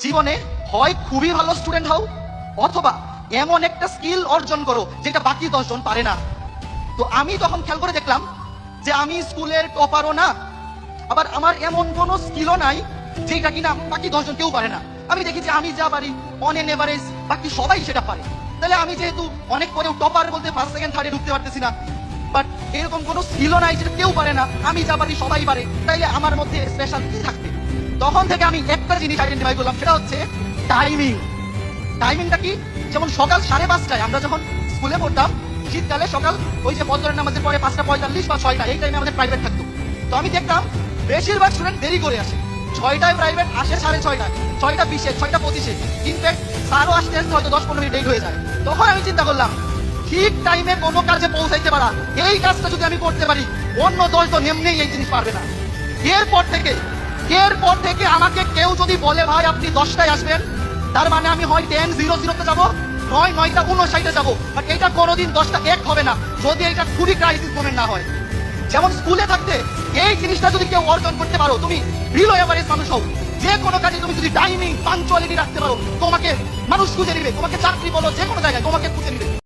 জীবনে হয় খুবই ভালো স্টুডেন্ট হও, অথবা এমন একটা স্কিল অর্জন করো যেটা বাকি 10 জন পারে না। তো আমি তখন খেয়াল করে দেখলাম যে আমি স্কুলের টপারও না, আবার আমার এমন কোনো স্কিলও নাই যেটা কিনা বাকি 10 জন কেউ পারে না। আমি দেখি যে আমি যা পারি অন এন এভারেজ বাকি সবাই সেটা পারে। তাহলে আমি যেহেতু অনেক পরেও টপার বলতে ফার্স্ট সেকেন্ড থার্ডে ঢুকতে পারতেছি না, বাট এরকম কোনো স্কিলও নাই যেটা কেউ পারে না, আমি যা পারি সবাই পারে, তাইলে আমার মধ্যে স্পেশাল কি থাকবে? তখন থেকে আমি একটা জিনিস আইডেন্টিফাই করলাম, সেটা হচ্ছে টাইমিং। টাইমিংটা কি? যেমন সকাল 5:30টায় আমরা যখন স্কুলে পড়তাম, শীতকালে সকাল ওই যে ফজরের নামাজের পরে 5:45 বা 6টা, এই টাইমে আমাদের প্রাইভেট থাকতো। তো আমি দেখতাম বেশিরভাগ স্টুডেন্ট দেরি করে আসে, 6টায় প্রাইভেট আসে 6:30টায়, 6:20, 6:25, ইনফ্যাক্ট স্যারও আসতে আসতে হয়তো 10-15 মিনিট লেট হয়ে যায়। তখন আমি চিন্তা করলাম, ঠিক টাইমে কোনো কাজে পৌঁছাইতে পারা, এই কাজটা যদি আমি করতে পারি, অন্য 10 জন এমনিই এই জিনিস পারবে না। এরপর থেকে আমাকে কেউ যদি বলে ভাই আপনি 10টায় আসবেন, তার মানে আমি হয় 10:00-তে যাবো, নয় 9:59-এ যাবো, বাট এটা কোনোদিন 10টা 1 হবে না, যদি এটা খুবই ক্রাইসিস মোমেন্ট না হয়। যেমন স্কুলে থাকতে এই জিনিসটা যদি কেউ অর্জন করতে পারো, তুমি বিলো এভারেজ মানুষ হও, যে কোনো কাজে তুমি যদি টাইমিং পাঞ্চুয়ালিটি রাখতে পারো, তোমাকে মানুষ খুঁজে নিবে, তোমাকে চাকরি বলো যে কোনো জায়গায় তোমাকে খুঁজে নিবে।